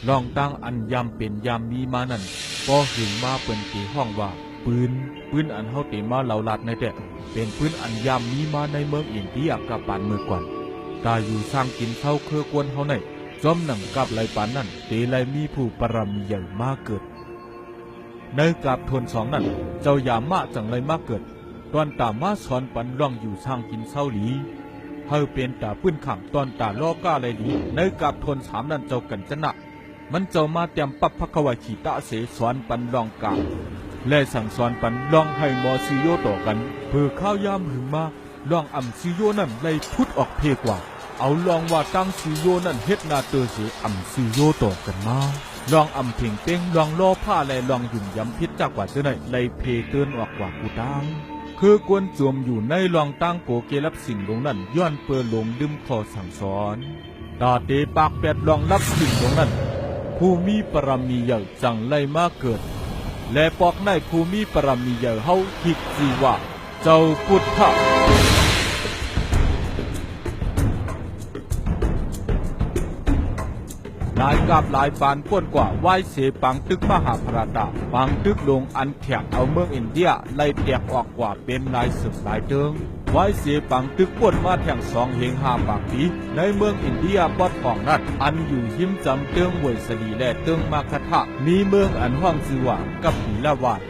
ลองตั้งอันยำเป็นยำมีมานั่นก็หึงมาเปิ้นตีห้องว่าปืนอันเฮาเตมาเหล่าลัดในแต่เป็นปืนอันยำมีมาในเมืองอินเดียกับปานเมื่อก่อนตาอยู่สร้างกินเท่าเครือกวนเฮาในจอมหนังกับไหลปานนั่นเตไหลมีผู้ปรมีใหญ่มาเกิดในกับทนสองนั่นเจ้ายามมาจังไรมาเกิดตอนตามาสอนปันร่องอยู่สร้างกินเศร้าหลีเฮาเป็นตาปื้นขังตอนตาล้อก้าไรดีในกับทนสามนั่นเจ้ากันจะหนักมันเจ้ามาเตรียมปับพระขวาขีตาเสสอนปันรองกาและสั่งสอนปันลองให้มอซิโยต่อกันเพื่อข้าวยามหึงมาลองอ่ำซิโยนั่นไล่พุดออกเพกว่าเอาลองว่าตั้งซิโยนั่นเฮ็ดนาเตอเสอ่ำซิโยต่อกันมาลองอ่ำเพ่งเป้งลองล่อผ้าและลองหยุ่มย้ำพิษจากกว่าเจ้าไหนไล่เพเตือนออกกว่ากูตั้งคือกวนจวมอยู่ในลองตั้งโกเกรับสิ่งลงนั่นย้อนเปิดลงดึมขอสั่งสอนตาเตปากแปดลองรับสิ่งลงนั่นผู้มีปรมีใหญ่จังไล่มาเกิดและปอกในภูมิปรมีใหญ่เฮาฮิกจีว่าเจ้าพุทธะนายกับหลายปานก้นกว่าไหวเสปังตึกมหาพรตาปังตึกลงอันแขกเอาเมืองอินเดียไล่แตกออกกว่าเป็นนายสืบหลายเติงไหวเสปังตึกก้นมาแทงสองเฮงหาปากปีในเมืองอินเดียปอดของนัดอันอยู่หิมจำเติงหวยสลีและเติงมาคทะมีเมืองอันห้องจือว่ากับปีละวาน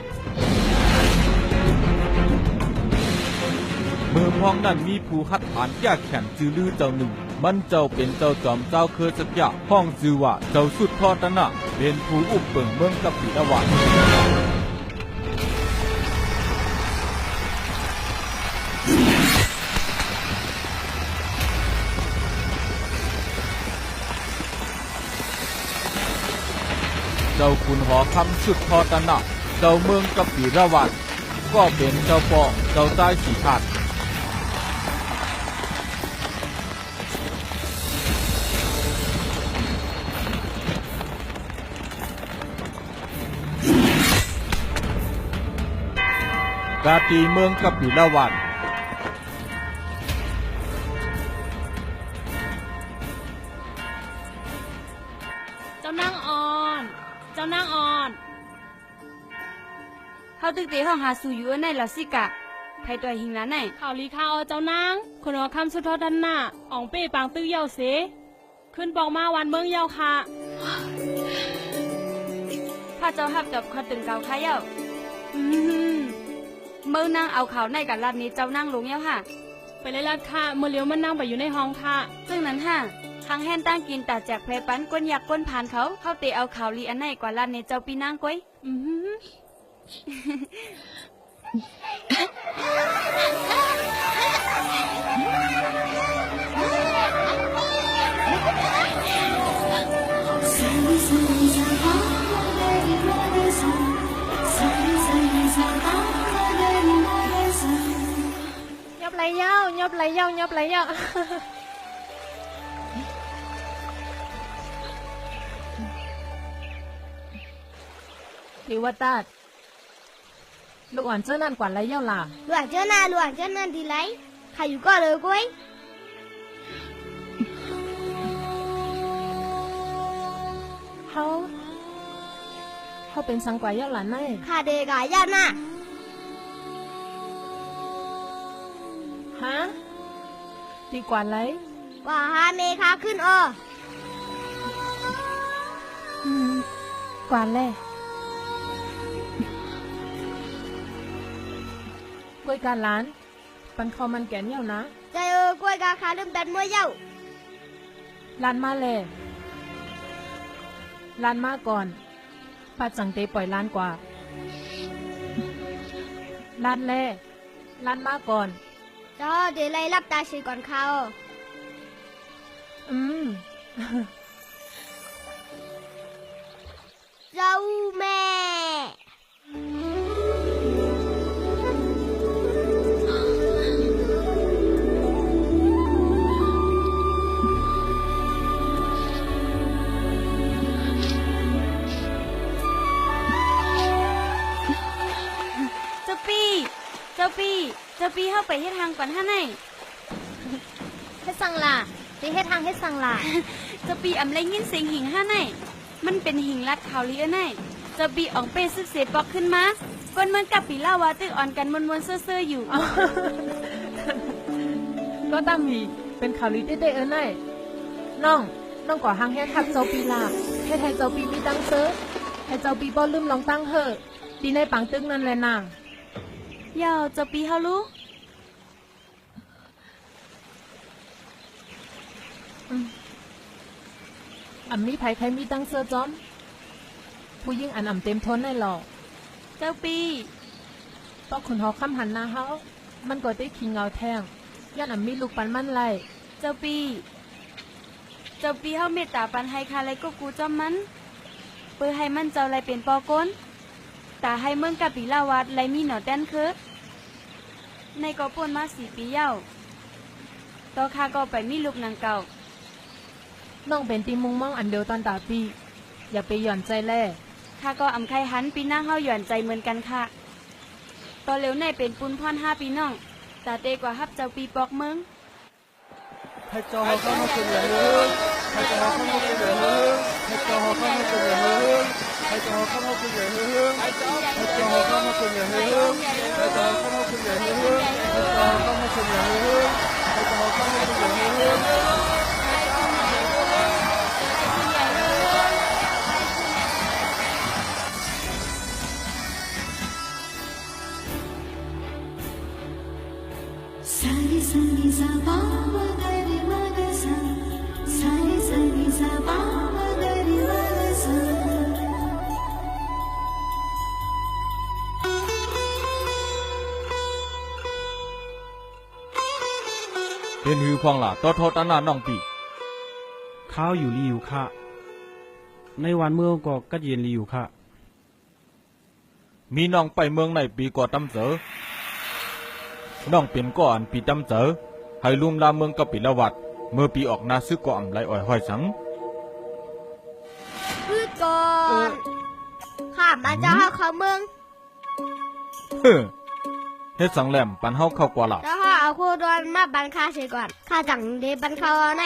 เมืองห้องนั้นมีผู้คัดฐานแก้แข่งจือลือเจ้าหนึ่งมันเจ้าเป็นเจ้าจอมเจ้าเคยสักยะห้องจือว่าเจ้าสุดทอตนะเป็นผู้อุปเปิงเมืองกับปีละวานเจ้าคุณหอคำสุดทอตนะเจ้าเมืองกับปีละวานก็เป็นเจ้าปอเจ้าใต้สีขาดกาตีเมืองกับปีละวันเจ้านางอ่อนเจ้านางอ่อนเขาตึกเตห้องหาสู่อยู่ในแล้วสิกะไผตัวหิงนั้นไหนข่าวลีข่าวเจ้านางคนว่าคำสุดทอดันน่ะอ่องเป้ปางตื้อเย้าเสขึ้นบอกมาวันเมืองเย้าค่ะถ้าเจ้าหับจับเขาตึงเก่าค่ะเย้าเมื่อนางเอาเขาในกับลาดนี้เจ้านั่งลงเย้าค่ะไปเลยละค่ะเมื่อเลี้ยวมันนั่งไปอยู่ในห้องค่ะซึ่งนั้นค่ะทางแห่นตั้งกินแต่แจกเพลปันก้นอยากก้นผ่านเขาเตะเอาข่าวลีอันไหนกว่าลาดนี้เจ้าปีนางก้อยยบไหลเย้ายบไหลเย้ายบไหลเย้าหรือว่าตาดลูกอ่อนเจ้านั่นกว่าไรเย้าล่ะลูกอ่อนเจ้านั่นทีไรใครอยู่ก็เลยกุ้ยเขาเป็นสังกว่าเย้าหลานไหมข้าเด็กายาน่ะฮะดีกว่าไรกว่าฮาเมคาขึ้นกว่าเลยกล้วยการล้านปันคอมันแก่นเย้านะใจกล้วยกาขาลืมดันมวยเย้าล้านมาเลยล้านมาก่อนป้าจังเตปล่อยล้านกว่าล้านเลยล้านมาก่อนเจ้าเดี๋ยวไล่รับตาชีก่อนเขาเจ้าแม่เจ้าปีเข้าไปเฮ็ดทางก่อนท่านไหนเฮ็ดสั่งล่ะไปเฮ็ดทางเฮ็ดสั่งล่ะเจ้าปีอำไรยินเสียงหิงท่านไหน มันเป็นหิงลัดข่าวลีอันไหนเจ้าปีอองเป้ซึกเสปอกขึ้นมาก้นเมืองกับปีเล่าวาตึกอ่อนกันมวนๆเซ่อๆอยู่ ก็ตั้งมีเป็นข่าวลือเต้ๆไนน้องก่อหางแฮ่ทักเจ้าปีลาให้ไทยเจ้าปีมีตั้งเซอให้เจ้าปีบ่ลืมลองตั้งเฮอดีในปังตึกนั่นแหละนาง ยาวเจ้าปีเฮารู้ มีไผใครมีตั้งเสื้อจอม ผู้ยิ่งอันเต็มทนได้หรอก เจ้าปี ต้องคนหอคำหันหน้าเฮามันก็ได้ขิงเงาแทงย้อนมีลูกปันมันไล่ เจ้าปีเฮาเมตตาปันให้คาไรก็กูจอมมันเปื่อให้มันเจ้าไรเป็นปอก้นตาให้เมืองกับปีลาวัดไรมีหนอแต้นคือในก็ป่นมา4 ปีเย้าต่อข้าก็ไปมีลูกนางเก่า น้องเป็นตีมุงมองอันเดียวตอนตาปีอย่าไปหย่อนใจแล่ ข้าก็อำไข่หันปีหน้าเฮาหย่อนใจเหมือนกันค่ะตอนเร็วในเป็นปุนพ่อน5 ปีน้องตาเตกว่าฮับเจ้าปีปอกเมือง ให้เจ้าเฮาเข้ามาเป็นอย่างนึงให้เจ้าเฮาเข้ามาเป็นอย่างนึงให้เจ้าเฮาเข้ามาเป็นอย่างนึงให้เจ้าเฮาเข้ามาเป็นอย่างนึงให้เจ้าเฮาเข้ามาเป็นอย่างนึงให้เจ้าเฮาเข้ามาเป็นอย่างนึงให้เจ้าเฮาเข้ามาเป็นอย่างนึงให้เจ้าเฮาเข้ามาเป็นอย่างนึง Sani sani sa ba ma ga ri ma ga sa Sani sani sa ba ma ga ri ma ga sa เป็นหือพองล่ะต่อโทษอันน่ะน้องปี ข้าวอยู่ลีอยู่ค่ะในวันเมื่อก็กัดเย็นลีอยู่ค่ะ มีน้องไปเมืองในปีก่อตำเสอน้องเป็นก่อนปีตำเสอให้ลุมลาเมืองกับปีละวัดเมื่อปีออกนาซึกก่ออำไรอ่อยห้อยสัง พืชก่อนข้ามาเจ้าเฮาเข้าเมือง เฮ้อเฮ็ดสังแหลมปันเฮาเข้ากว่าล่ะ เจ้าเฮาเอาคู่ดอนมาบันข้าเสียก่อนข้าจังเดบันเขาเอาไหน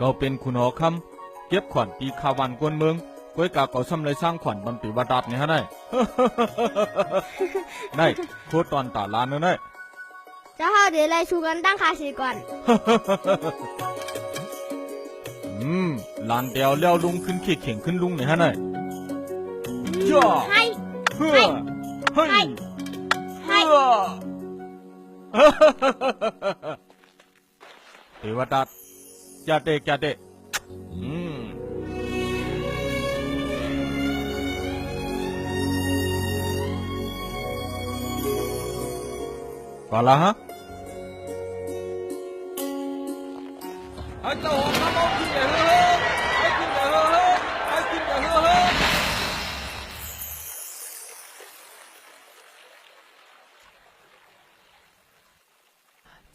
ก็เป็นคุณหอคำเก็บขวัญปีคาวันกวนเมืองก้อยกาเก่าซ้ำเลยสร้างขวัญบันปีวัดาดนี่ฮะนาย นายโคตรตอนตาลานเนอะนาย เจ้าเฮาเดี๋ยวไล่ชูกันตั้งข้าเสียก่อน ลานเดียวแล้วลุงขึ้นเข่งขึ้นลุงนี่ฮะนายย่า ให้ เฮ้อเฮ้ย ให้ เฮ้อ เทวดาจะเตะก่อนละฮะไอ้เจ้าของน้ำเอาขึ้นเลยเฮ้ยไอ้ขึ้นเลยเฮ้ยไอ้ขึ้นเลยเฮ้ย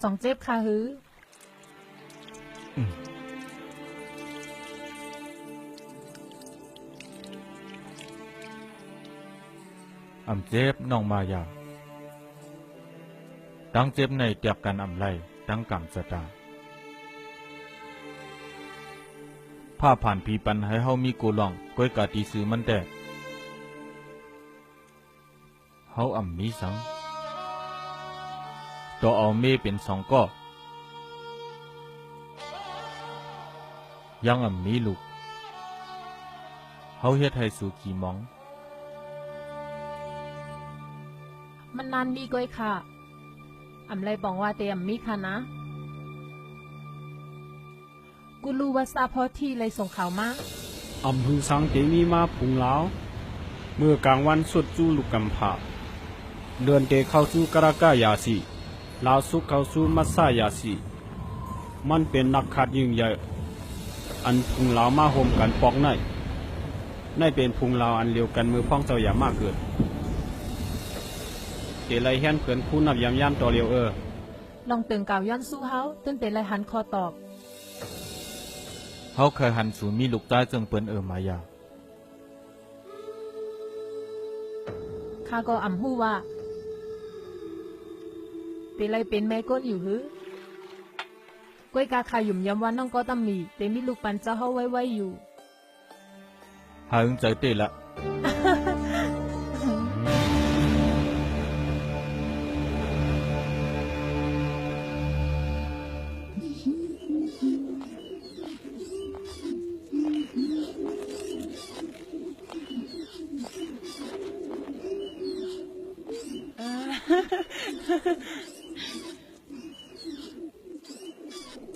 สองเจ็บค่ะฮือ อำเจ็บน้องมายาดังเจ็บในเตียบกันอำไรดังกำสตาผ้าผ่านผีปันให้เฮามีกูลองก้อยกาตีซื้อมันแต่เฮาอำมีสังต่อเอาเมเป็นสองก็ยังอำมีลูกเฮาเฮ็ดให้สู่ขี่มอง มันนานมีก้อยค่ะไรบอกว่าเตรียมมีค่ะนะ กูรู้ว่าซาพอที่เลยส่งข่าวมา อำพึงสังเตมีมาพุงลาวเมื่อกลางวันสุดจู้ลูกกำผาเดือนเตเข้าสู่กรากายาสีลาวสุกเข้าสู่มัสสายาสีมันเป็นนักขัดยิ่งใหญ่อันพุงลาวมาห่มกันปอกในเป็นพุงลาวอันเลียวกันมือพ้องเจ้าอย่ามากเกิดเตไลแฮนเขินคู่นับยามย่ำต่อเลียวลองตึงเก่าย้อนสู้เฮาตึ้นเตไรหันคอตอบ เฮาเคยหันสู่มีลูกใต้จึงเปิ้นมายา ข้าก็หู้ว่าเตไรเป็นแม่ก้นอยู่หือ ก้วยกาขายหยุ่มย้ำว่าน้องก็ต้องมีแต่มีลูกปันเจ้าเฮาไว้อยู่ หาใจเต้ละ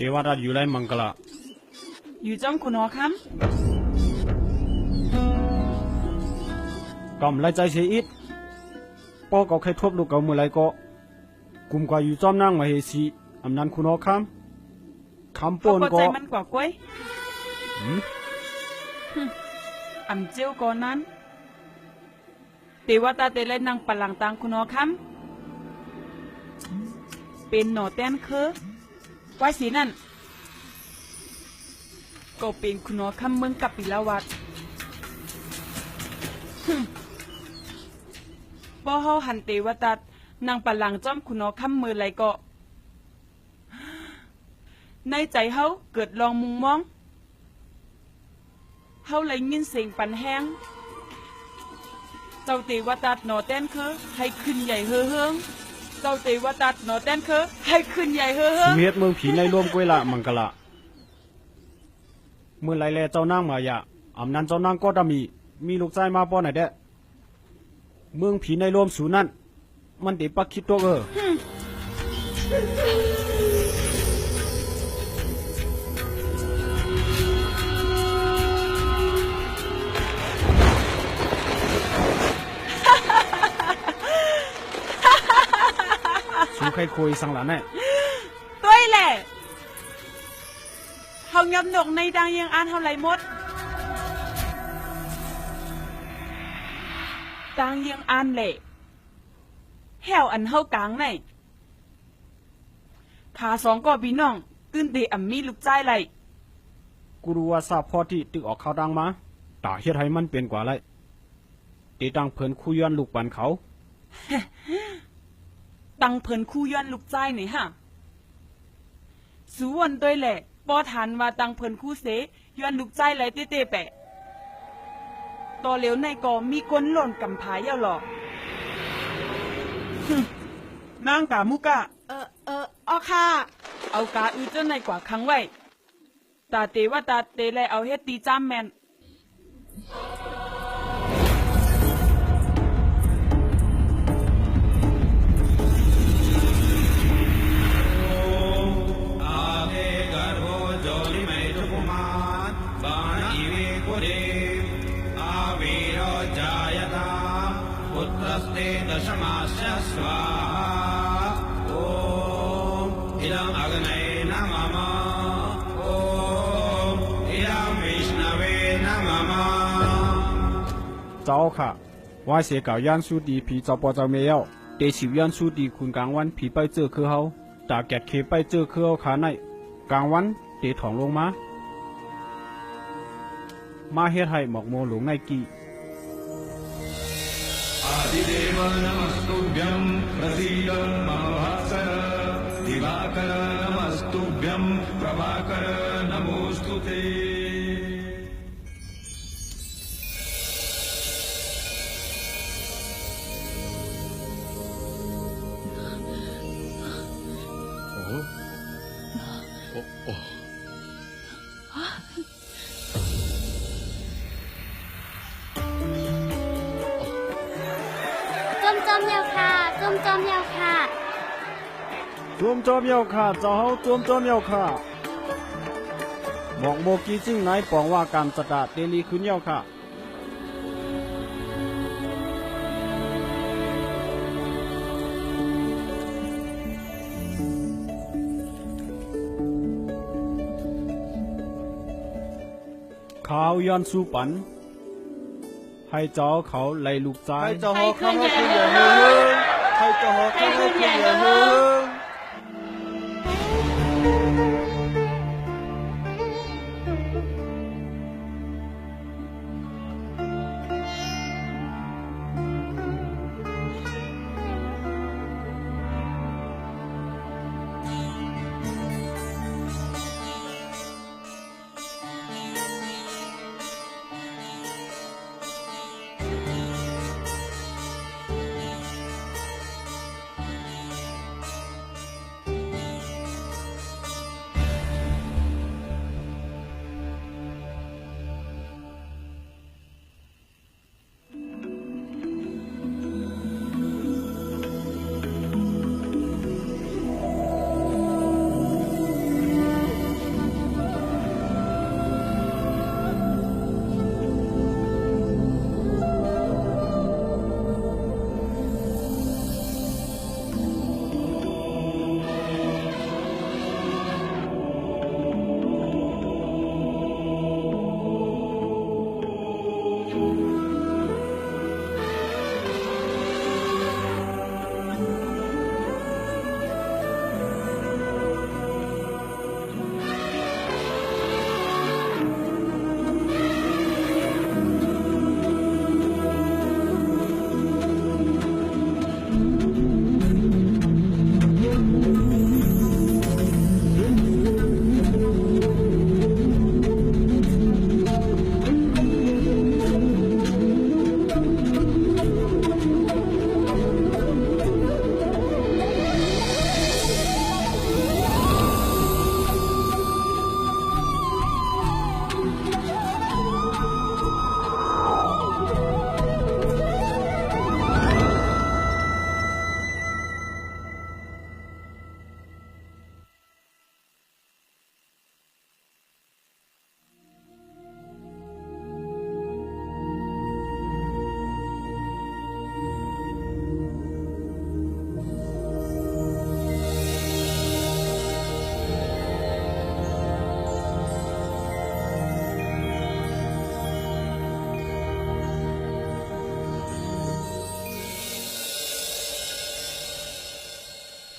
เทวดาอยู่ไรมังกลา อยู่จ้องคุณหอค กำไรใจเสียอิดป้อก็ใครทบลูกเก่าเมื่อไรก็กุมกว่าอยู่จอมนั่งมาเฮสีอำนันคุณหอคำคำ ำ ปน ก็ ก็ ใจมันกว่ากล้วย หืม อ่ำเจียวก่อนนั้นเตว่าตาเตเลยนั่งปะหลังตังคุณหอคำเป็นหนอแต้นคือไว้สีนั่นก็เป็นคุณหอคำเมืองกับปิลาวัดบ่เฮาหันเตวตัดนางปะหลังจ้อมคุณหอคำมือไหลก็ ในใจเฮาเกิดลองมุงมองเฮาเลยยินเสียงปันแห้งเจ้าเตวตัดหนอแต้นคือให้ขึ้นใหญ่เฮือเฮืองเจ้าเตวตัดหนอแต้นคือให้ขึ้นใหญ่เฮือเฮือง เฮ็ดเมืองผีในร่วมกวยละมังกลาเมื่อไรแลเจ้านั่งมาอย่าอำนันเจ้านั่งก็จะมีลูกชายมาป้อนไหนเด้เมืองผีในร่วมสูนั่นมันเดปักคิดตัวสูใครคุยสังหลานแน่ ต้วยแหละเฮายับหนกในดังยังอ่านเฮาไหลหมดดังยังอ่านแหละแหวอันเฮากลางไหนขาสองก็พี่น้องตื่นเตอ่ำมีลูกใจไหล กูรู้ว่าทราบพ่อที่ตึกออกข่าวดังมาตาเฮ็ดให้มันเป็นกว่าไรตีตังเพิ่นคุยย้อนลูกปันเขา ตังเพิ่นคู่ย้อนลูกใจหน่อยฮะสูวันด้วยแหละปอทันว่าตังเพิ่นคู่เสย้อนลูกใจไหลเต้ๆแปะต่อเหลวในก็มีก้นหล่นกำพายเอาหรอกนางกามุกะอ้อค่ะ เอากาอือเจ้าในกว่าครั้งไว้ตาเตว่าตาเตแลเอาเฮ็ดตีจ้ามแมน เจ้าค่ะว่าเสียเก่าย่านสู้ดีผีเจ้าปอเจ้าเมียวเตชิวย่านสู้ดีคุณกลางวันผีไปเจอคือเฮาตาแกดเคไปเจอคือเฮาขาในกลางวันเตถองลงมาเฮ็ดให้หมอกโมหลงในกี आदिदेव नमस्तुभ्यं प्रसीद मम वत्सल दिवाकर नमस्तुभ्यं प्रभाकर नमोस्तुतेจอมยาวค่ะจอมยาวค่ะ จวมจอมเยาค่ะเจ้าเฮาจวมจอมเยาค่ะหมอกโมกีจิ้งไหนปองว่าการสตาเตลีขึ้นเยาค่ะข้าวย้อนสู้ปันให้เจ้าเขาไล่ลูกใจให้เจ้า ให้ขึ้นใหญ่เฮือเฮืองให้ขึ้นใหญ่เฮือเฮือง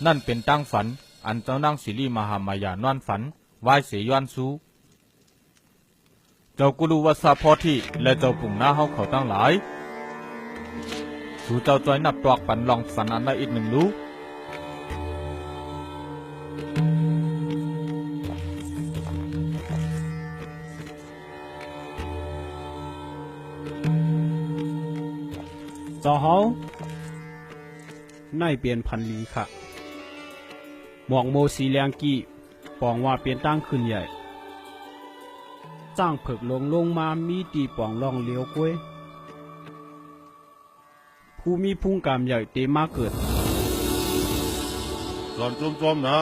นั่นเป็นตั้งฝันอันเจ้านางสิริมหามายานอนฝันวายเสย้อนสูเจ้ากูรู้ว่าซาพอที่และเจ้าปุ่งหน้าเฮาเขาตั้งหลายสู่เจ้าจอยนับตอกปันลองฝันอันละอีกหนึ่งรู้เจ้าเฮาในเปลี่ยนพันลีค่ะหมวกโมสีแรงกี้ปองว่าเปลี่ยนตั้งขึ้นใหญ่จ้างเผิกลงมามีตีปองล่องเลี้ยวกล้วยผู้มีพุ่งกามใหญ่เตมาเกิด จอนจมๆนะ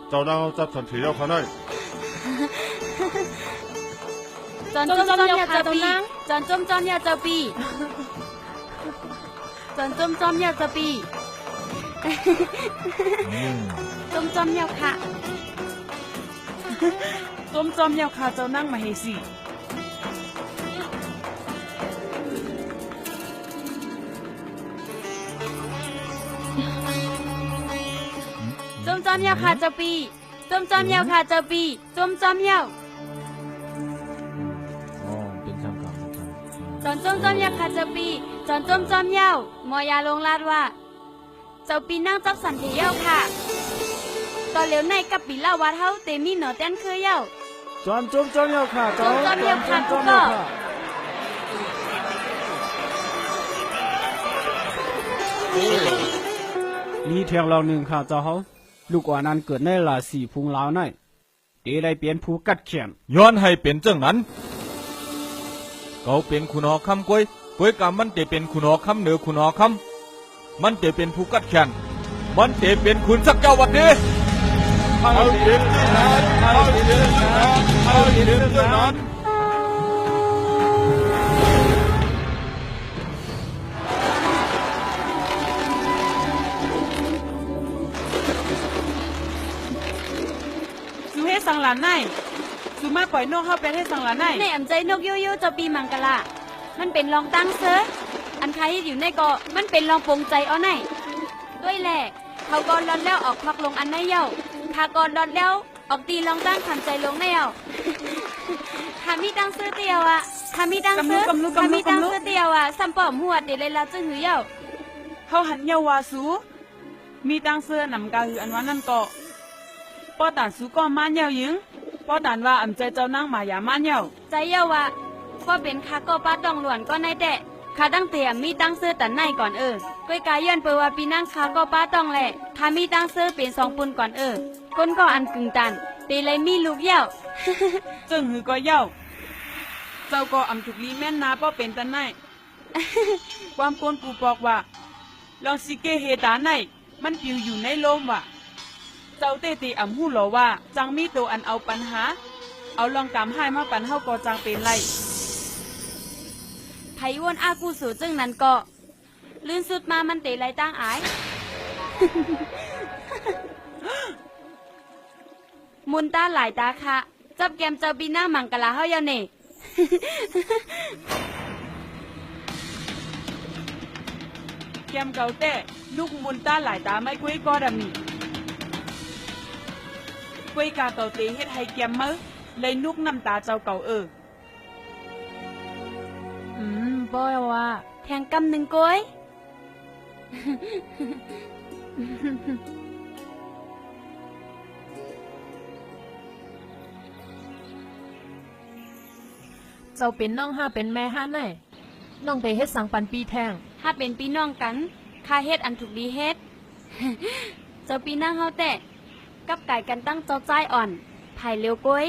เจ้านางเอาจับสันเทียวข้าได้ จอนจมจอมยาเจ้าปีจอนจมจอมยาเจ้าปีจอนจมจอมยาเจ้าปีจมจอมยาค่ะ ต้มจอมยาวคาเจ้านั่งมาเฮสิ จมจอมยาค่ะเจ้าปีจมจอมยาค่ะเจ้าปีจมจอมยา อ๋อเป็นคำกล่าวของเขา จอนจมจอมยาค่ะเจ้าปีจอนจมจอมยาวมอยาลงลาดว่าเจ้าปีนั่งจับสันเทียวค่ะตอนเหลียวในกับปีเล่าวัดเฮาเตมีหนอแต้นคือเย้า จอนจมจอมยาวค่ะ จอมจอมยาวค่ะทุกก็ มีเทียงเราหนึ่งค่ะเจ้าเฮาลูกอ่อนนั้นเกิดในราศีพุงลาวในเตได้เปลี่ยนผู้กัดเขียน ย้อนให้เป็นเจ้านั้นเขาเป็นคุณหอคำกวยกามันจะเป็นคุณหอคำเหนือคุณหอคำมันจะเป็นผู้กัดแขนมันจะเป็นคุณสักเจ้าวันนี้เอาเด็กนั้นเอาเด็กนั้นเอาเด็กนั้น สูเฮสังหลานในสูมาปล่อยนกเข้าไปให้สังหลานใน ในอ่ำใจนกยูยูเจ้าปีมังกะละมันเป็นรองตั้งเซออันใครอยู่ในเกาะมันเป็นรองปงใจเอาไหนด้วยแหละเขากอนรอนแล้วออกพักลงอันในเย้าขากอนรอนแล้วออกตีรองตั้งขันใจลงในเย้า ขามีตังซื้อเตียวอ่ะขามีตังซื้อขามีตังซื้อเตียวอ่ะซัมปอมหัวเดเลยละจึงหือเย้า เขาหันเยาวาสูมีตังเสื้อนำกาหืออันวันนั่นก็ป้อตานสูก็มาเยาวยิงป้อตานว่าอำใจเจ้านั่งมายามาเยาว ใจเย้าอ่ะพอเป็นขาก็ป้าดองหลวนก็ในแต่ขาตั้งเตียมีตังซื้อตันในก่อนก้อยกายย้อนเปว่าปีนั่งขาก็ป้าต้องแหละขามีตังซื้อเป็น2ปุ่นก่อนก้นก็อันกึ่งตันเตเลยมีลูกเย้า จึงหือก็เยาวเจ้าก็อำถูกลีแม่นนาป้อเป็นตันใน ความโกนปูบอกว่าลองสิเกเฮตาในมันปิวอยู่ในลมว่ะเจ้าเตตีอำหู้หลอว่าจังมีตัวอันเอาปัญหาเอาลองกำให้มาปันเฮาก็จังเป็นไร ไผวนอากูสู่จึงนั้นก็ลื่นสุดมามันเตไรตั้งอาย มุนตาหลายตาค่ะจับแกมเจ้าปีหน้ามังกะลาเฮาเยาเน่ แกมเก่าแต่ลูกมุนตาหลายตาไม่กุ้ยก็ดำนี่กุ้ยกาเก่าเตเฮ็ดให้แกมมือเลยนุกน้ำตาเจ้าเก่าบ่ว่าแทงกำหนึ่งก้อย เจ้าเป็นน้องห้าเป็นแม่ห้าไหนน้องไปเฮ็ดสังปันปีแทง ถ้าเป็นพี่น้องกันข้าเฮ็ดอันถูกดีเฮ็ด เจ้าปีนั่งเฮาแต่กับไก่กันตั้งเจ้าใจอ่อนไผ่เร็วก้อย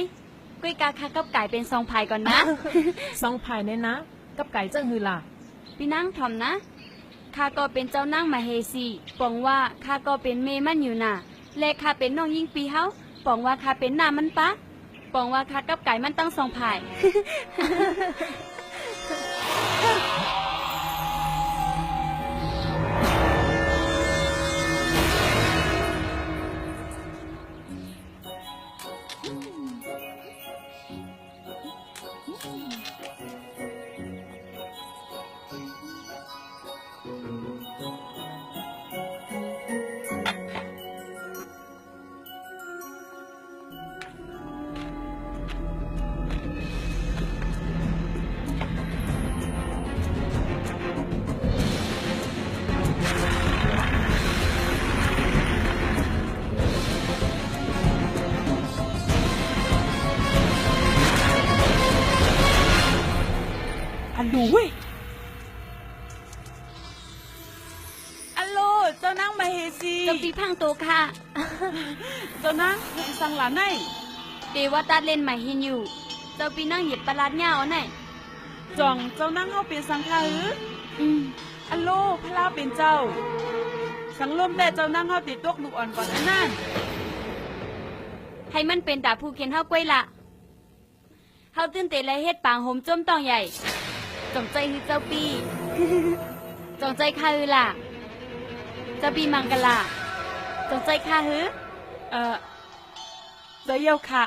ก้อยกาคากับไก่เป็น2ไผ่ก่อนนะ สองภายในนะกับไก่จังหือล่ะ พี่นั่งถ่อมนะข้าก็เป็นเจ้านั่งมาเฮซีปองว่าข้าก็เป็นเมมันอยู่น่ะและข้าเป็นน้องยิ่งปีเฮาปองว่าข้าเป็นหน้ามันปะปองว่าข้ากับไก่มันตั้ง2ไผ่ ดูเว้ยอัลโหลเจ้านางมาเฮซี เจ้าปีพังโตค่ะ เจ้านางเฮซังหลานไหน เดว่าตัดเล่นใหม่เห็นอยู่ เจ้าปีนั่งเหยียบประหลาดเหงาไหน จ่องเจ้านางเฮาเป็นสังฆาหือ อืม อัลโหลพระลาเป็นเจ้า สังลมแต่เจ้านางเฮาติดตกลูกอ่อนก่อนอันนั้น ให้มันเป็นตาผู้เขียนเฮากล้วยละเฮาตื่นเต้นและเฮ็ดปางโหมจมต้องใหญ่จงใจฮือเจ้าปี จงใจข้าฮือล่ะเจ้าปีมังกะลาจงใจข้าฮือ เจ้าเยี่ยวค่ะ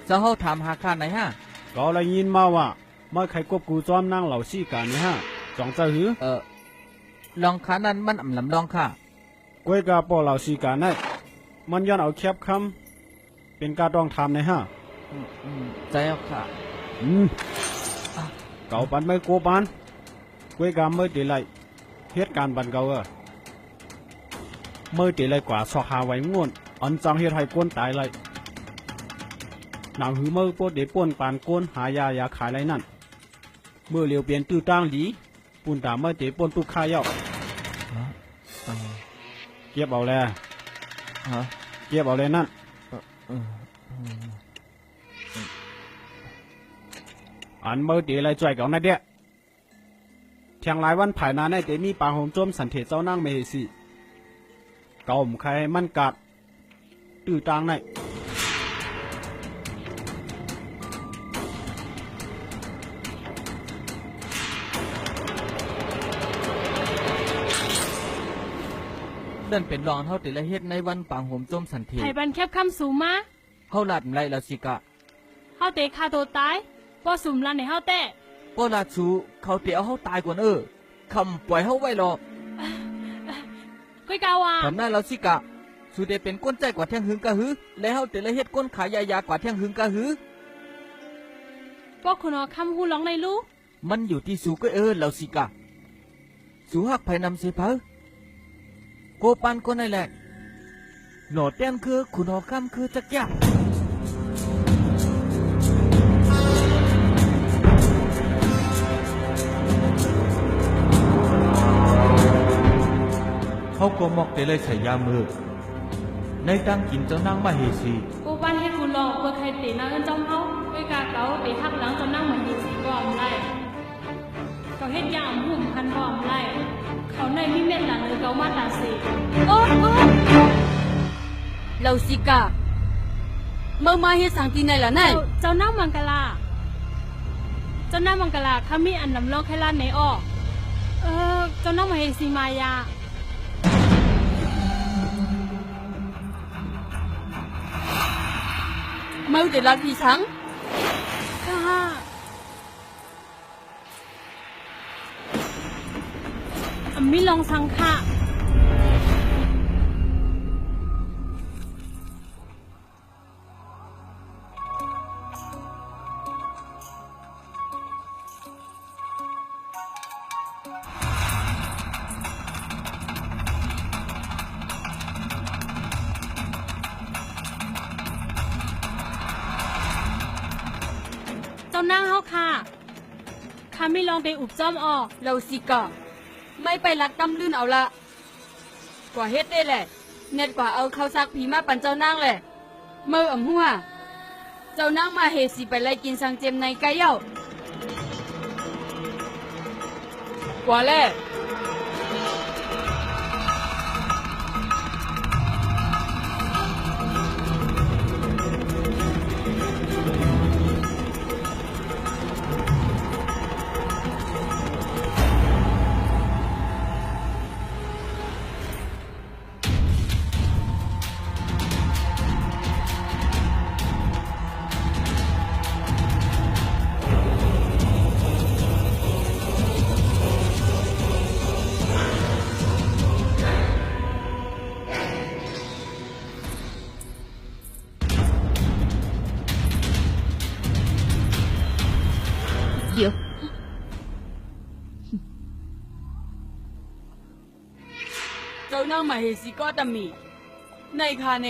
เจ้าเฮาถามหาข้าไหนฮะ ก็เลยยินมาว่าไม่ใครควบกูจอมนางเหล่าซี่กันนี่ฮะจองเจ้าหือ ลองขานั้นมันลำลองค่ะ กวยกาปอเหล่าซี่กันได้มันย้อนเอาแคบคำเป็นการต้องทำนะฮะ ใจเอาค่ะ เก่าปันไม่โกปันกวยกาเมื่อตีไรเหตุการณ์บันเก่าเมื่อตีไรกว่าสอกหาไว้งวนอันจังเหตุให้ก้นตายไรหนังหือเมื่อปวดเดป่วนปานก้นหายายาขายไรนั่นเมื่อเลียวเปลี่ยนตื้อตั้งหลีปุ่นตามเมื่อเดป่วนตุกข้าเย้าเก็บเอาแล้วเก็บเอาเลยนั่นอันเมื่อเดไรจ่วยกับนั่นเดียเที่ยงหลายวันภายนาในเดมีปางโหมโจมสันเทเจ้านั่งเมสิเก่าใครมันกัดตื้อตั้งในเดินเป็นรองเฮาแต่ละเฮ็ดในวันปางโหมจมสันเท ไผบันแคบคำสูงมา เฮาลาดไรแล้วสิกะ เฮาเตะฆ่าตัวตายป้อสุ่มลันให้เฮาแตะ ป้อลาดสูเขาเตะเอาเฮาตายก่อนคำปล่อยเฮาไว้หรอก ก้อยกาวา ทำหน้าแล้วสิกะสูได้เป็นก้นใจกว่าเที่ยงหึงกะหือและเฮาแต่ละเฮ็ดก้นขายยากว่าเที่ยงหึงกะหือ ป้อคุณเอาคำหูร้องในลูก มันอยู่ที่สูก็แล้วสิกะสูหักไผนำเสเพอโกปันก็นั่นแหละหนอเต้นคือคุณหอคำคือจักยะเขาก็มอกแต่เลยใส่ยามือในตั้งกินเจ้านางมาเฮซี กูบ้านให้กูลองเพื่อใครเตะนาเงินจอมเฮาก้อยกาเก๋าเตะทักหลังจนนั่งเหมือนอยู่สีก่อมไล่ก็เฮ็ดยามหุ่มพันก่อมไล่เขาในมีเม็ดหลังเลยเกามาตาเสโอ้ เราสิกะเมื่อมาเฮ็ดสังตีไหนล่ะนาย เจ้านั่งมังกลาเจ้านั่งมังกลาข้ามีอันลำลองแค่ล้านในอ้อเจ้านั่งมาเฮซีมายา เมื่อแต่ละทีสัง ค่ะมิลองสังค่ะเจ้านั่งเฮาค่ะข้าไม่ลองไปอุบจอมออก เราสิกะไม่ไปลักตำลื่นเอาละกว่าเฮ็ดได้แหละเน็ดกว่าเอาข้าวซักผีมาปั่นเจ้านางแหละเมื่อหัวเจ้านางมาเฮสิไปไล่กินสังเจมในไก่เย้ากว่าแล เจ้านั่งมาเฮสิก็ตะมีในคาเน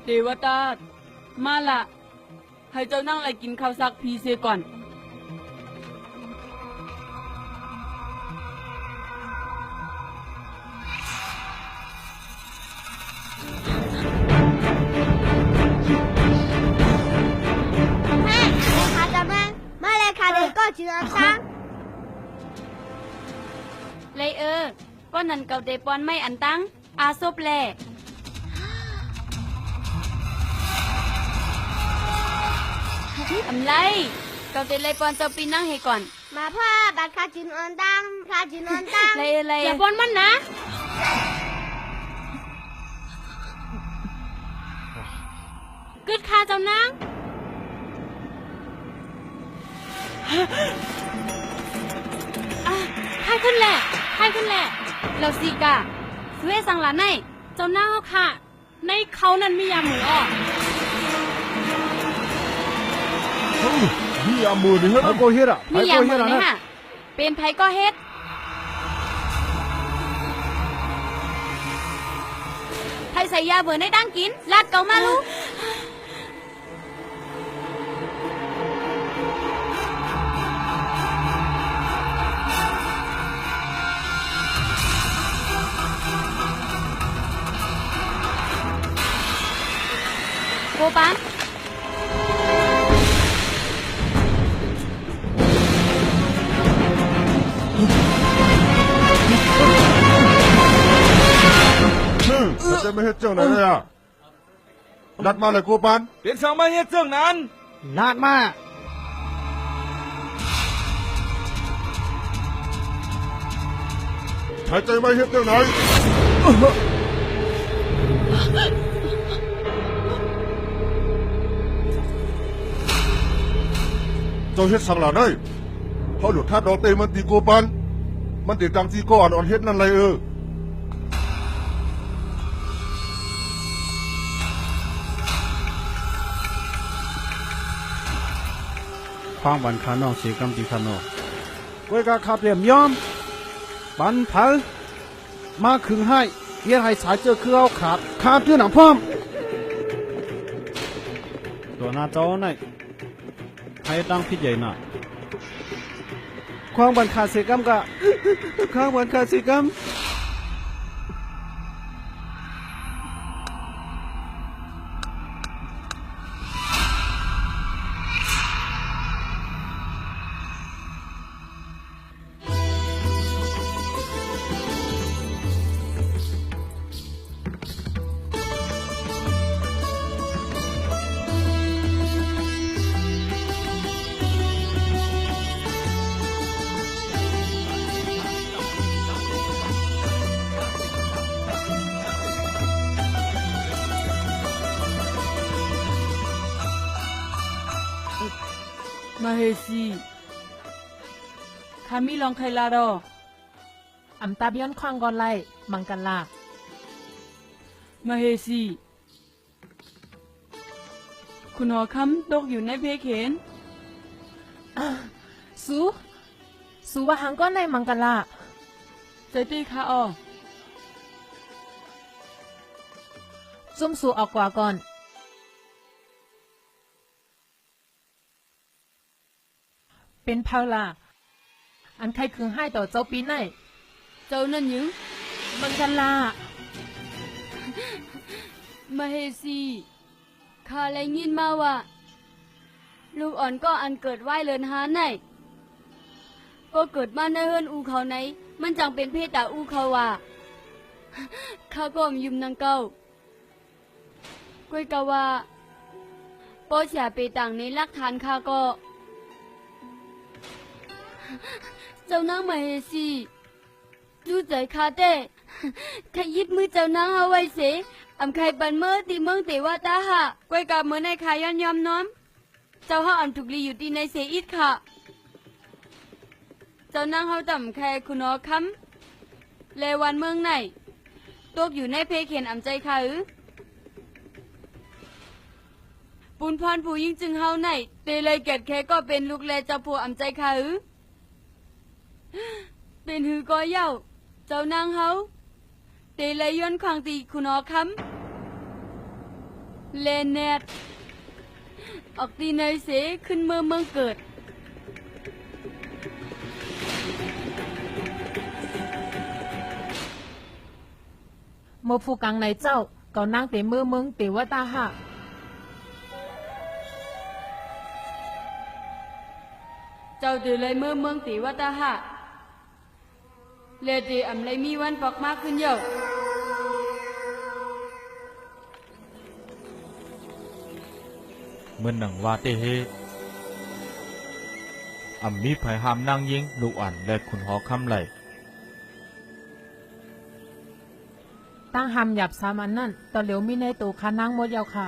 เทวตามาละให้เจ้านั่งไล่กินข้าวซักพีเซก่อนแม่ข้าจะมาเลยข้าเลยก็จือซัง เลยป้อนนันเกาเตปอนไม่อันตังอาซบแลอำไรเกาเตเลยปอนเจ้าปีนั่งให้ก่อน มาพ่อบัดข้าจืนอนตังข้าจืนอนตัง เลย อย่าปนมันนะ กึดข้าเจ้านาง ให้ขึ้นแหละให้ขึ้นแหละ เราซีกาสวยสังหลานใน เจ้าหน้าค่ะ ในเขานั้นมียาหมูออก นี่อามือนี่ฮะ ไอ้โกเฮ็ดอ่ะ มีอย่างเหมือนเลยฮะเป็นไผก็เฮ็ดไผใส่ยาเบื่อในดังกินลาดเกามาลูกโกปัน มันจะไม่เฮ็ดเจ้าไหนเลยอ่ะนัดมาเลยกูปัน เป็นสังมาเฮ็ดเรื่องนั้น ลาดมา หายใจไม่เฮ็ดเจ้าไหนเจ้าเฮ็ดสังหลาได้เขาหลุดท่าดอกเตมันตีกูปันมันติดตังที่ก้อนอ่อนเฮ็ดนั่นเลยควางบันคานอกเสียกำตีคานอกก้อยกาขับเรียมยอมบันพัลมาขึงให้เฮ็ดให้สายเจอคือเอาขาดเพื่อหนังพร้อมตัวหน้าเจ้าไหนให้ตั้งพิษใหญ่หน่ะควางบันคาเสียกำกะควางบันคาเสียกำมาเฮซีข้ามีลองใครลาดอ อำตาบย้อนควางก่อนไล่มังกันลา มาเฮซีคุณหอคำตกอยู่ในเพเขน สูว่าหังก้อนในมังกันลา ใจตีข้าออ ซุ่มสูออกกว่าก่อน เป็นเพาลาอันใครคืนให้ต่อเจ้าปีไหน เจ้านั่นหยัง มังกันลา มาเฮซีข้าได้ยินมาว่า ลูกอ่อนก็อันเกิดไหวเลินหาไหนก็เกิดมาในเฮือนอูเขาไหน มันจังเป็นเพศตาอูเขาว่า ข้าก็มยุมนางเก้าก้อยกะว่าปอเสียไปต่างในหลักฐานข้าก็ เจ้านางมาเฮซีจู้ใจข้าเต้ขยิบมือเจ้านางเอาไว้เสอำใครปันเมื่อตีเมืองเตว่าตาหะก้อยกับเมื่อในขายย้อนยอมน้อม เจ้าเฮาอำถูกลีอยู่ที่ในเสอิดค่ะ เจ้านางเฮาต่ำแค่คุณหอคำเลวันเมืองไหนตกอยู่ในเพเขียนอำใจข้าปุนพรผู้ยิ่งจึงเฮาไหนเตเลยเกิดแค่ก็เป็นลูกแลเจ้าผัวอำใจข้า เป็นหือก็เย้าเจ้านางเฮาเตเลยย้อนควางตีคุณอคำเลนเนตออกตีเนยเสขึ้นเมืองเกิดโมฟูกังในเจ้าก็นั่งเตมือมึงเตวตาหะ เจ้าเดือเลยเมืองตีวัตหะเลดีอำเลยมีวันปอกมากขึ้นเยอะ เมื่อหนังว่าเตเฮอำมีไผหามนางยิงลูกอ่อนและขุนหอคำไหล ตั้งหำหยับสามอันนั่นตอนเหลียวมีในตูขานั่งหมดยาวค่ะ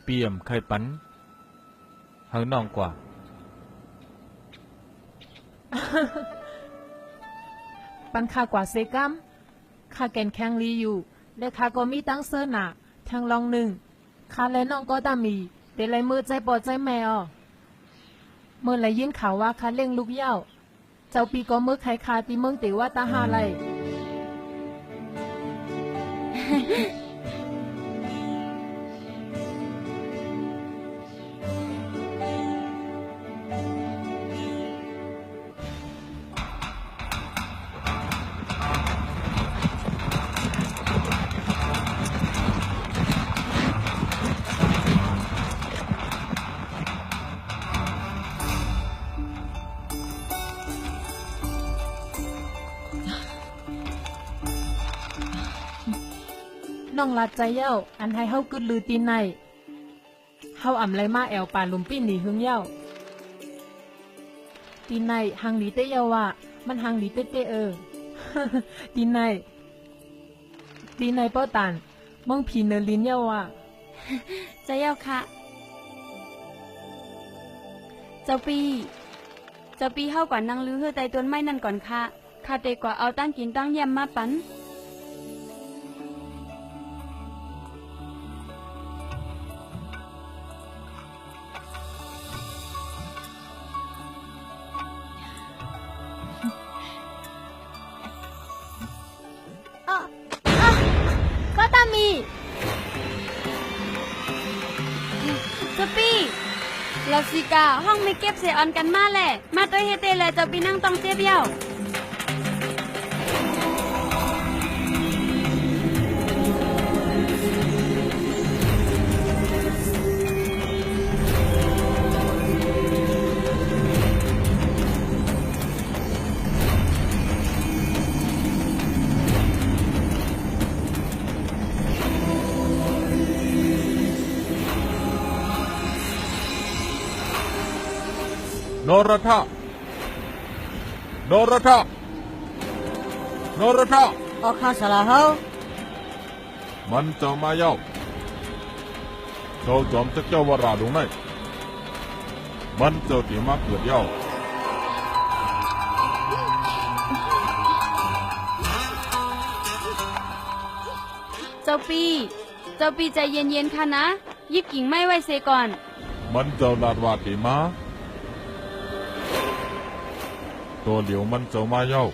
เปี่ยมไข่ปันหางน้องกว่า ปันค่ากว่าเซกัมค่าแกนแข็งลีอยู่และค่าก็มีตั้งเสื้อหนาทางลองหนึ่งค่าและน้องก็ตามีเดี๋ยวไรมือใจปอดใจแม่ออเมื่อไรยินข่าวว่าค่าเล่งลูกเหย้าเจ้าปีก็มือไขคาตีเมืองติว่าตาหาไร น้องลัดใจเย้าอันให้เฮากึดลือตีนในเฮาอ่ำไรมาแอวป่าลุมปิ้นหนีหึงเย้าตีนในหังหลีเตเย้าว่ามันหังหลีเตเตตีนในเป้าตันมองผีเนลินเย้าว่า จะเย้าค่ะเจ้าปีเฮากว่านางลือเฮือใจต้นไม้นั่นก่อนค่ะข้าเตกว่าเอาตั้งกินตั้งแยมมาปันก็ตามี เจ้าปีลาสิกาห้องไม่เก็บเสออนกันมาแหละมาตัวเฮเตเลยเจ้าปีนั่งต้องเจ็บเย้านรธา ออกข้าสลาเฮา มันเจ้ามาเย้าเจ้าจอมจักเจ้าวราดงไหนมันเจ้าตีมาเกิดเย้า เจ้าปีใจเย็นๆค่ะนะยิบกิ่งไม้ไว้เซก่อน มันเจ้าลาดว่าตีมาตัวเหลียวมันเจ้ามาเย้า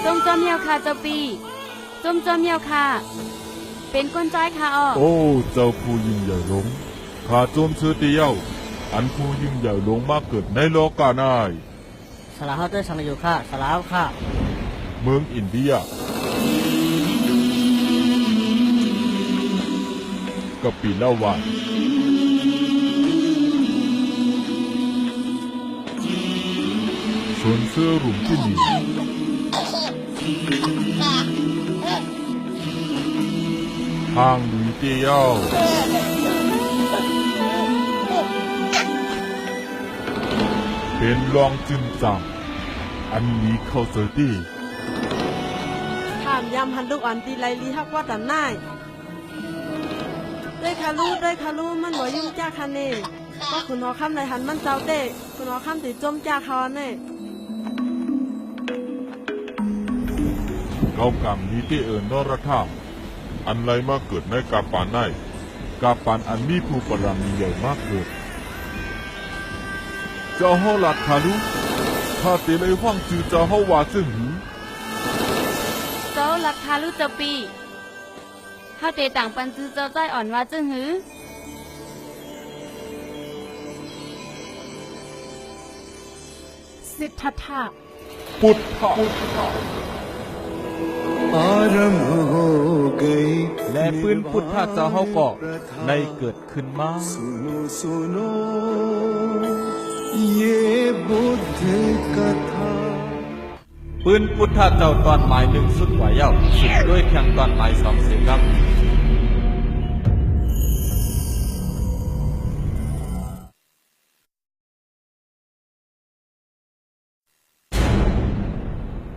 จมเมียวค่ะเจ้าปีจมเมียวค่ะเป็นก้นใจค่ะอ้อ โอ้เจ้าผู้ยิ่งใหญ่หลงข้าโจมชื่อเตียวอันผู้ยิ่งใหญ่หลงมาเกิดในโลกานาย สลาเฮาด้วยสังอยู่ค่ะสลาค่ะ เมืองอินเดียกับปีละวันส่วนเสื้อหลุมที่นี่ทางหนีเตียวเป็นรองจึนจังอันนี้เข้าเสยตี ถามยำหันลูกอ่อนตีไรลีฮักว่าแต่น่ายด้วยคารูมันบ่ยุ่งจ้าคันเน่ก็คุณหอคำไรหันมันเจ้าเต้คุณหอคำติดจมจ้าคอเน่ เขากำนี้ที่นรธาอันไรมาเกิดในกาปานใน กาปันอันมีผู้ปรามีใหญ่มากเกิดเจ้าเฮาหลักคาลุข้าเตเลยห้องจือเจ้าเฮาว่าซึ่งหือ เจ้าลักคาลูกเจ้าปีเฮาเตต่างปันซื้อเจ้าจ้อยอ่อนว่าจึงหือ สิทธัตถะ พุทธะ आरंभ हो गई และปืนพุทธะเจ้าเฮาก็ในเกิดขึ้นมา सुनो सुनो ये बुद्ध कथा ปืนพุทธะเจ้าตอนหมายหนึ่งสุดกว่าเย้าสุดด้วยแข่งตอนหมายสองเสียครับ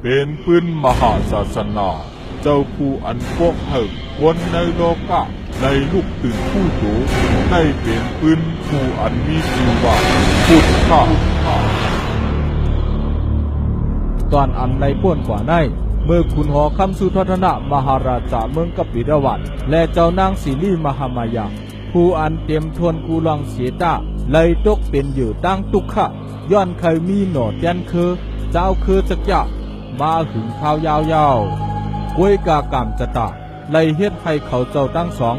เป็นปืนมหาศาสนา เจ้าผู้อันพวกเหิงคนในโลกะในลูกตื่นผู้โตในเป็นปืนผู้อันมีชื่อว่าพุทธะ ตอนอันในป้วนกว่าในเมื่อคุณหอคำสุทัศนะมหาราชาเมืองกัปปิรวัตและเจ้านางศิลีมหามายาผู้อันเต็มทวนกูลองเสียตาเลยตกเป็นอยู่ตั้งตุกขะย้อนเคยมีหนอดยันคือเจ้าคือจักยะมาหึงข้าวยาวๆกวยกากามจะตาเลยเฮ็ดให้เขาเจ้าตั้งสอง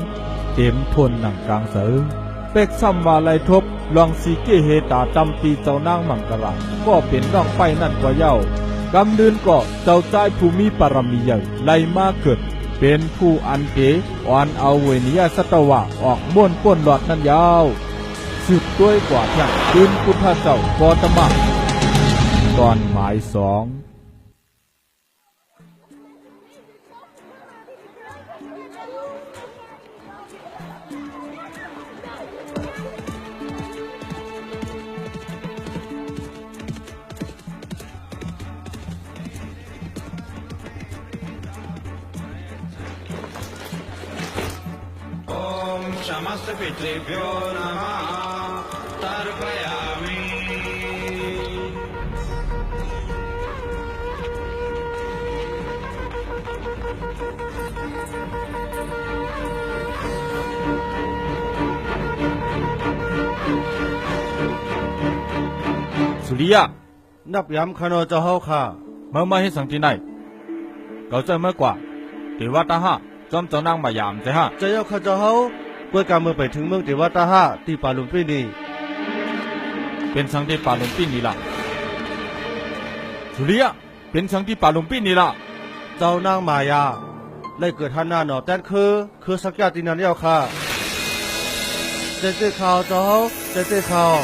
เต็มทนหนังกลางเสือเป็กซ้ำว่าไลทบลองสีเกเฮตาจำปีเจ้านางมังกรก็เป็นน้องไปนั่นกว่าเย้ากำเดินก็เจ้าใจภูมิปรมีใหญ่ไล่มาเกิดเป็นผู้อันเกอ่อนเอาเวนิยสัตวะออกม้วนป้นหลอดนั่นยาวสืบด้วยกว่าเที่ยงปืนพุทธเจ้าปอตมะตอนหมายสอง समस्त पितृभ्यो नमः तर्पयामिสุริยะ นับย้ำขนอเจ้าเฮาค่ะ เมื่อมาให้สังที่ไหนเขาจะเมื่อกว่าเทวตาหะจอมเจ้านางมายามใจฮะ จะยกข้าเจ้าเฮาเพื่อการเมื่อไปถึงเมืองเทวตาหะที่ป่าลุมพินี เป็นสังที่ป่าลุมปิ้นนี่ล่ะสุริยะเป็นสังที่ป่าลุมปิ้นนี่ล่ะ เจ้านางมายาได้เกิดท่านหน้าหนอแต้นคือสักยาตินันเย้าค่ะเจ๊ข่าวเจ้าเฮาเจ๊ข่าว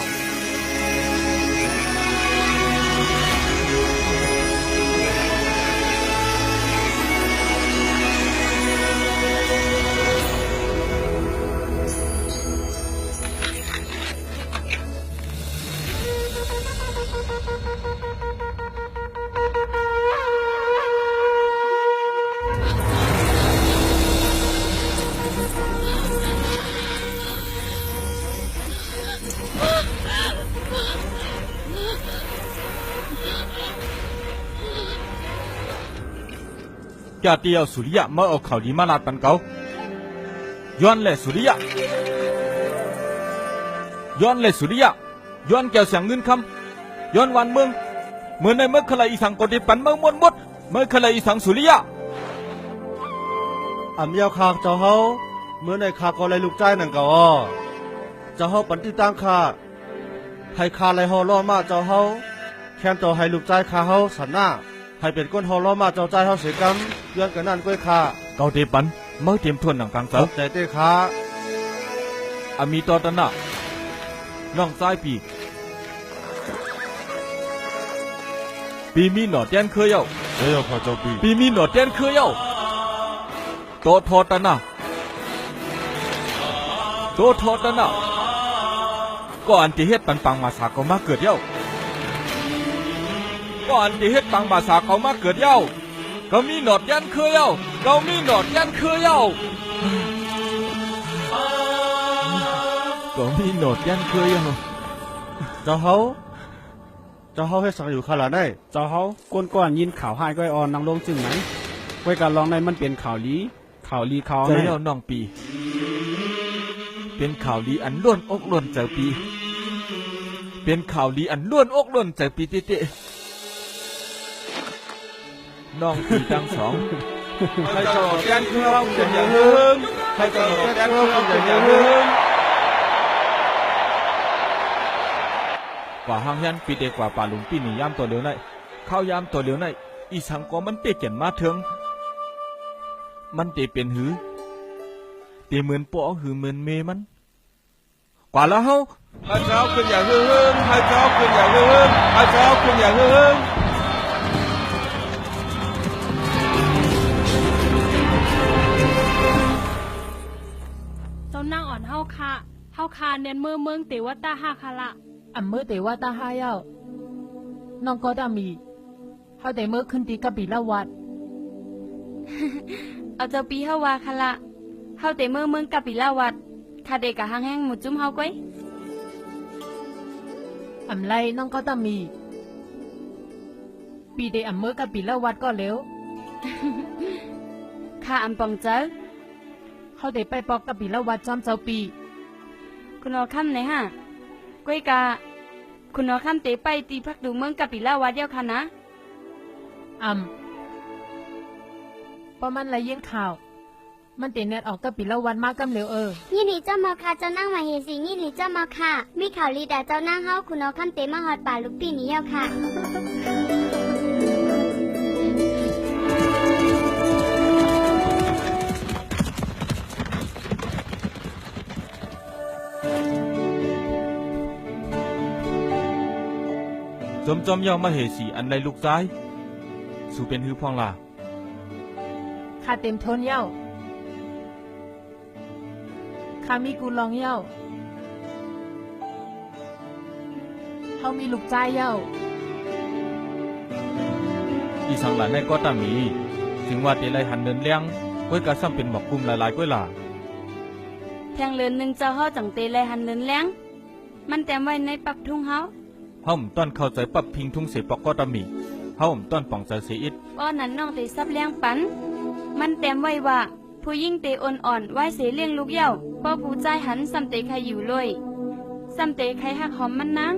แกเตียวสุริยะมาเอาข่าวดีมาลาดปันเกาย้อนเลยสุริยะย้อนเลยสุริยะย้อนแก้วเสียงเงินคำย้อนวันเมืองเมื่อในเมื่อขลายอีสังกติปันเมืองมวลมดเมื่อขลายอีสังสุริยะ อำยาวคากเจ้าเฮาเมื่อในคาก็ไล่ลูกใจนั่นก็อ้อเจ้าเฮาปันติตั้งคาให้คาไล่ฮอล้อมาเจ้าเฮาแค่นต่อให้ลูกใจคาเฮาสันหน้าให้เป็นก้นฮอล้อมาเจ้าใจเฮาเสียกำย้อนกันนั่นก้อยคา เกาเตปันเมื่อเตรียมทวนหนังกลางเสา แต่เต้คา อามีตอตนะน้องซ้ายปีมีหนอเตียนเคยเย้า เจ้าข้าเจ้าปี ปีมีหนอเตียนเคยเย้าโตทอตนะโตทอตนะก็อันที่เฮ็ดปันปังมาสาเขามาเกิดเย้าก็อันที่เฮ็ดปังมาสาเขามาเกิดเย้าก็มีหนอดยันเคยเย้าก็มีหนอดยันเคยเย้าก็มีหนอดยันเคยเย้า เจ้าเฮาให้สังอยู่คาลาได้ เจ้าเฮาก้นก้อนยินข่าวหายก้อยอ่อนนางลงจึงไหนไว้การลองในมันเป็นข่าวลีข่าว ใจ แม่ เย้าน้องปี เป็นข่าวดีอันล้วนอกล้วนใจปีเป็นข่าวดีอันล้วนอกล้วนใจปีเต้น้องปีทั้งสองให้เจ้าแก้นเครื่องเป็นอย่างหนึ่งให้เจ้าแก้นเครื่องเป็นอย่างหนึ่งกว่าห้างยันปีเตกว่าป่าลุงปีนี่ยามตัวเหลียวในเข้ายามตัวเหลียวในอีสังก็มันเตะเก่นมาเถิงมันเตะเป็นหือเตะเหมือนปอหือเหมือนเมมันกว่าแล้วเฮาให้เจ้าเป็นอย่างหนึ่งให้เจ้าเป็นอย่างหนึ่งให้เจ้าเป็นอย่างหนึ่งเจ้านั่งอ่อนเฮาคาเน้นเมืองเตวตาฮาคาละ อันเมื่อแต่ว่าตาหายาน้องก็ตามีเขาแต่เมื่อขึ้นตีกับปีละวัด เอาเจ้าปีเฮาว่าคะละเฮาแต่เมืองกับปีละวัดคาเดกะหางแห้งหมุดจุ้มเฮาก้อย อำไรน้องก็ตามี ปีเดอันเมื่อกับปีละวัดก็เร็ว ข้าอำปองเจ้า เขาแต่ไปปอกกับปีละวัดจอมเจ้าปี คุณเอาคำไหนฮะก้อยกะคุณเอาคำเตะไปตีพักดูเมืองกับปีละวัดเดียวค่ะนะ เพราะมันไรเยี่ยงข่าว มันเตะเน็ตออกกับปีละวัดมากกำเร็วยี่หลีเจ้ามาค่ะเจ้านั่งมาเฮสิยี่หลีเจ้ามาค่ะมีข่าวลีดาเจ้านั่งเฮาคุณเอาคำเตมาฮอดป่าลูกปีนี้แล้วค่ะ จอมเย้ามาเหสีอันไรลูกซ้ายสู่เป็นหือพองลา ข้าเต็มทนเย้าข้ามีกูลองเย้าเขามีลูกใจเย้า อีสังหลานในก็ตามีถึงว่าเตไรหันเดินเลี้ยงก้อยกะซ้ำเป็นหมอกกลุ่มหลายๆก้อยล่ะ แทงเลินหนึ่งเจ้าเฮาจังเตะไรหันเลินแล้งมันแต้มไว้ในปักทุ่งเฮา เฮาต้อนเข้าใจปรับพิงทุ่งเสปอกก็ตามีเฮาต้อนป่องใจเสียอิด ป้อนนั้นน้องเตะซับเลี้ยงปันมันแต้มไว้ว่าผู้ยิ่งเตะอ่อนๆไว้เสียเลี้ยงลูกเย้าป้อผู้ใจหันซ้ำเตะใครอยู่เลยซ้ำเตะใครหักหอมมันนาง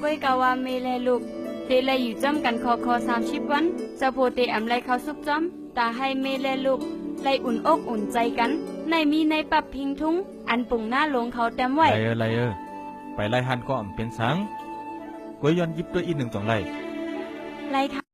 ก้อยกะว่าเมแลลูกเตะไรอยู่จ้ำกันคอ30 วันเจ้าโพเตะอำไรเขาซุกจ้ำตาให้เมแลลูกไรอุ่นอกอุ่นใจกันในมีในปรับพิงทุ่งอันปุ่งหน้าลงเขาแต้มไว้ ไรไปไล่หันก็อ่ำเป็นสังก้อยย้อนยิบด้วยอี1-2ไล่ ไรค่ะ